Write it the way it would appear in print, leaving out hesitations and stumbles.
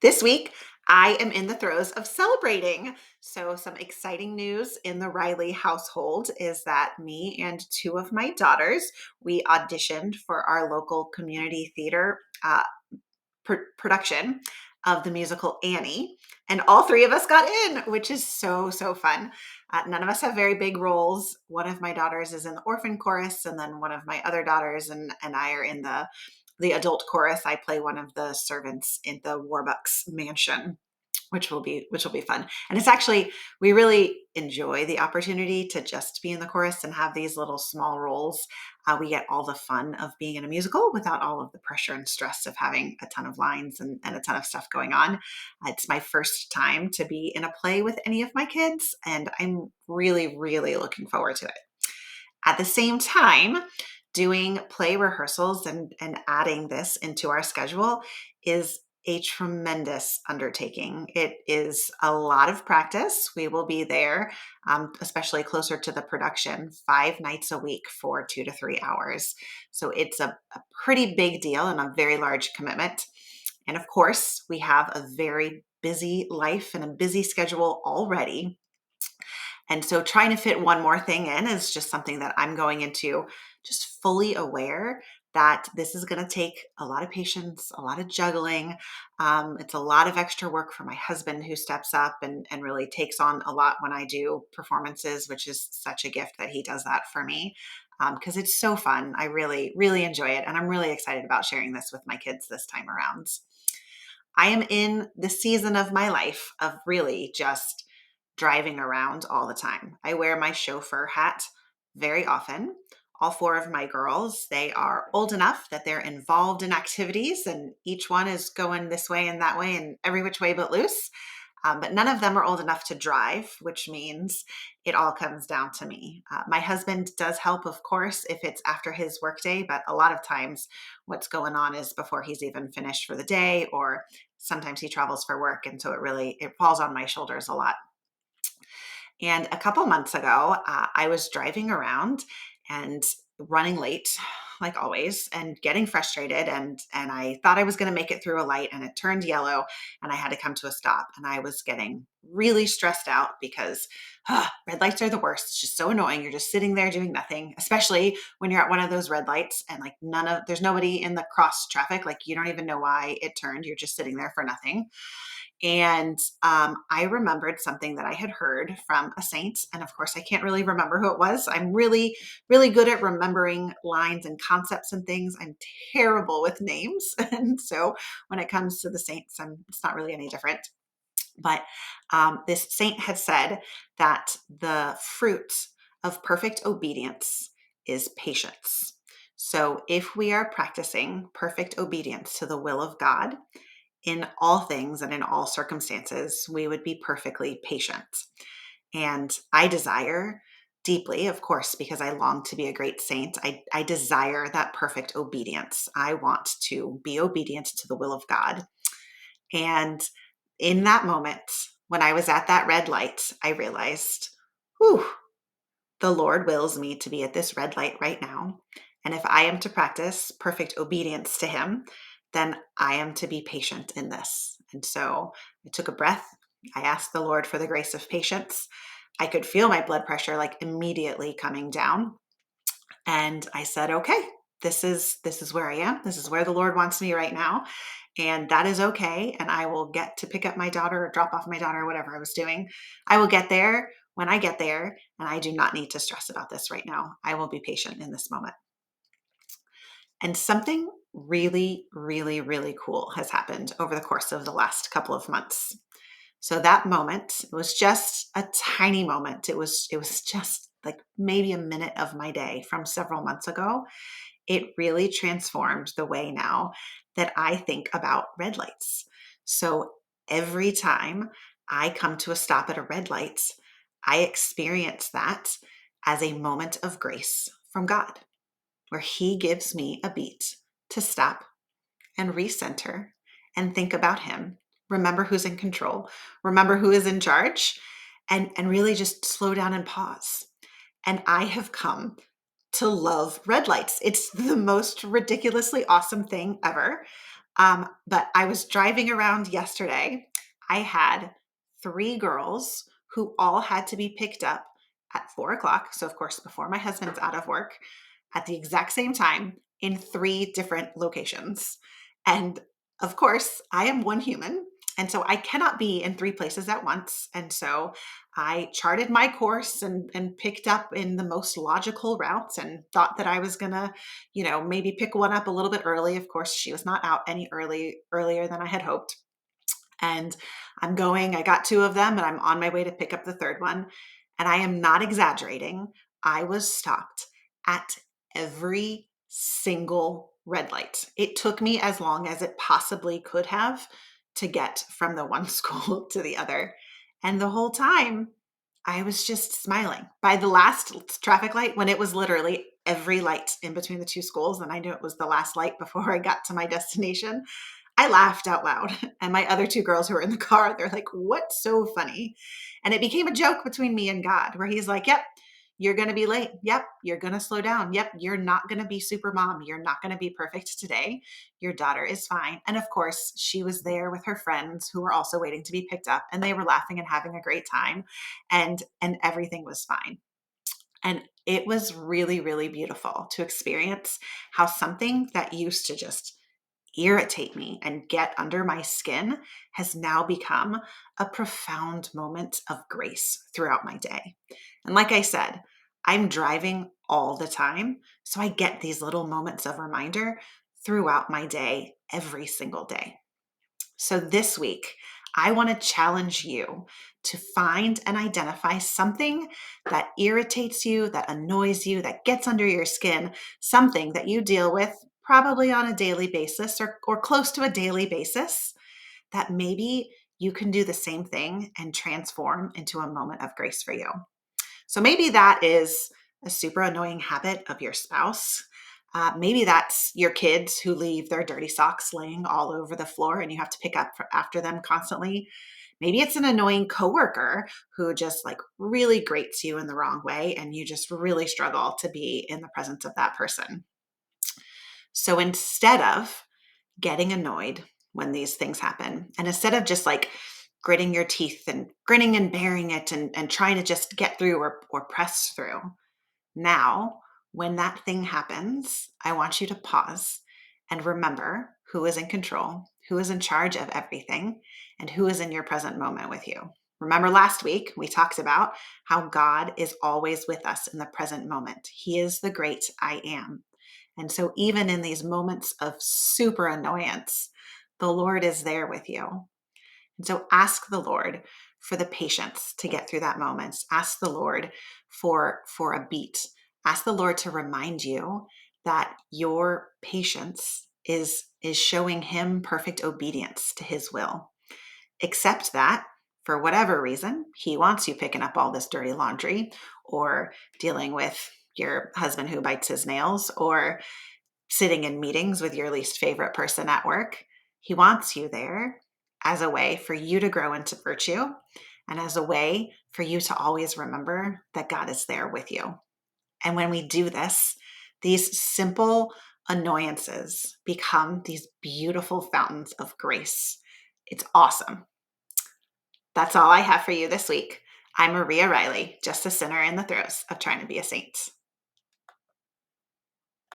This week, I am in the throes of celebrating. So, some exciting news in the Riley household is that me and two of my daughters, we auditioned for our local community theater production of the musical Annie. And all three of us got in, which is so fun. None of us have very big roles. One of my daughters is in the orphan chorus, and then one of my other daughters and I are in the adult chorus. I play one of the servants in the Warbucks mansion, which will be fun. And it's actually, we really enjoy the opportunity to just be in the chorus and have these little small roles. We get all the fun of being in a musical without all of the pressure and stress of having a ton of lines and a ton of stuff going on. It's my first time to be in a play with any of my kids, and I'm really looking forward to it. At the same time, doing play rehearsals and adding this into our schedule is a tremendous undertaking. It is a lot of practice. We will be there, especially closer to the production, 5 nights a week for 2 to 3 hours. So it's a pretty big deal and a very large commitment. And of course, we have a very busy life and a busy schedule already. And so trying to fit one more thing in is just something that I'm going into just fully aware that this is going to take a lot of patience, a lot of juggling. It's a lot of extra work for my husband who steps up and really takes on a lot when I do performances, which is such a gift that he does that for me because it's so fun. I really enjoy it. And I'm really excited about sharing this with my kids this time around. I am in the season of my life of really just driving around all the time. I wear my chauffeur hat very often. All four of my girls, they are old enough that they're involved in activities, and each one is going this way and that way and every which way but loose. But none of them are old enough to drive, which means it all comes down to me. My husband does help, of course, if it's after his workday, but a lot of times what's going on is before he's even finished for the day, or sometimes he travels for work, and so it falls on my shoulders a lot. And a couple months ago, I was driving around and running late, like always, and getting frustrated. And I thought I was going to make it through a light, and it turned yellow, and I had to come to a stop. And I was getting really stressed out because red lights are the worst. It's just so annoying. You're just sitting there doing nothing, especially when you're at one of those red lights and like there's nobody in the cross traffic. Like you don't even know why it turned. You're just sitting there for nothing. And I remembered something that I had heard from a saint. And of course, I can't really remember who it was. I'm really good at remembering lines and concepts and things. I'm terrible with names. And so when it comes to the saints, it's not really any different. But this saint had said that the fruit of perfect obedience is patience. So if we are practicing perfect obedience to the will of God, in all things and in all circumstances, we would be perfectly patient. And I desire deeply, of course, because I long to be a great saint, I desire that perfect obedience. I want to be obedient to the will of God. And in that moment, when I was at that red light, I realized, whew, the Lord wills me to be at this red light right now. And if I am to practice perfect obedience to Him, then I am to be patient in this. And so I took a breath. I asked the Lord for the grace of patience. I could feel my blood pressure like immediately coming down. And I said, okay, this is where I am. This is where the Lord wants me right now. And that is okay. And I will get to pick up my daughter or drop off my daughter or whatever I was doing. I will get there when I get there. And I do not need to stress about this right now. I will be patient in this moment. And something really cool has happened over the course of the last couple of months. So that moment, it was just a tiny moment. It was just like maybe a minute of my day from several months ago. It really transformed the way now that I think about red lights. So every time I come to a stop at a red light, I experience that as a moment of grace from God, where He gives me a beat to stop and recenter and think about Him. Remember who's in control, remember who is in charge, and really just slow down and pause. And I have come to love red lights. It's the most ridiculously awesome thing ever. But I was driving around yesterday. I had three girls who all had to be picked up at 4 o'clock. So, of course, before my husband's out of work, at the exact same time in three different locations. And of course, I am one human. And so I cannot be in three places at once. And so I charted my course and picked up in the most logical routes and thought that I was going to, maybe pick one up a little bit early. Of course, she was not out any earlier than I had hoped. And I got two of them and I'm on my way to pick up the third one. And I am not exaggerating. I was stopped at every single red light. It took me as long as it possibly could have to get from the one school to the other. And the whole time, I was just smiling. By the last traffic light, when it was literally every light in between the two schools, and I knew it was the last light before I got to my destination, I laughed out loud. And my other two girls who were in the car, they're like, "What's so funny?" And it became a joke between me and God, where he's like, "Yep, you're going to be late. Yep, you're going to slow down. Yep, you're not going to be super mom. You're not going to be perfect today. Your daughter is fine." And of course, she was there with her friends who were also waiting to be picked up, and they were laughing and having a great time, and everything was fine. And it was really, really beautiful to experience how something that used to just irritate me and get under my skin has now become a profound moment of grace throughout my day. And like I said, I'm driving all the time. So I get these little moments of reminder throughout my day, every single day. So this week, I want to challenge you to find and identify something that irritates you, that annoys you, that gets under your skin, something that you deal with probably on a daily basis or close to a daily basis, that maybe you can do the same thing and transform into a moment of grace for you. So maybe that is a super annoying habit of your spouse. Maybe that's your kids who leave their dirty socks laying all over the floor and you have to pick up after them constantly. Maybe it's an annoying coworker who just like really grates you in the wrong way and you just really struggle to be in the presence of that person. So instead of getting annoyed when these things happen, and instead of just like gritting your teeth and grinning and bearing it and trying to just get through or press through, now, when that thing happens, I want you to pause and remember who is in control, who is in charge of everything, and who is in your present moment with you. Remember last week, we talked about how God is always with us in the present moment. He is the great I am. And so, even in these moments of super annoyance, the Lord is there with you. And so ask the Lord for the patience to get through that moment. Ask the Lord for a beat. Ask the Lord to remind you that your patience is showing him perfect obedience to his will. Accept that for whatever reason, he wants you picking up all this dirty laundry or dealing with your husband who bites his nails or sitting in meetings with your least favorite person at work. He wants you there as a way for you to grow into virtue and as a way for you to always remember that God is there with you. And when we do this, these simple annoyances become these beautiful fountains of grace. It's awesome. That's all I have for you this week. I'm Maria Riley, just a sinner in the throes of trying to be a saint.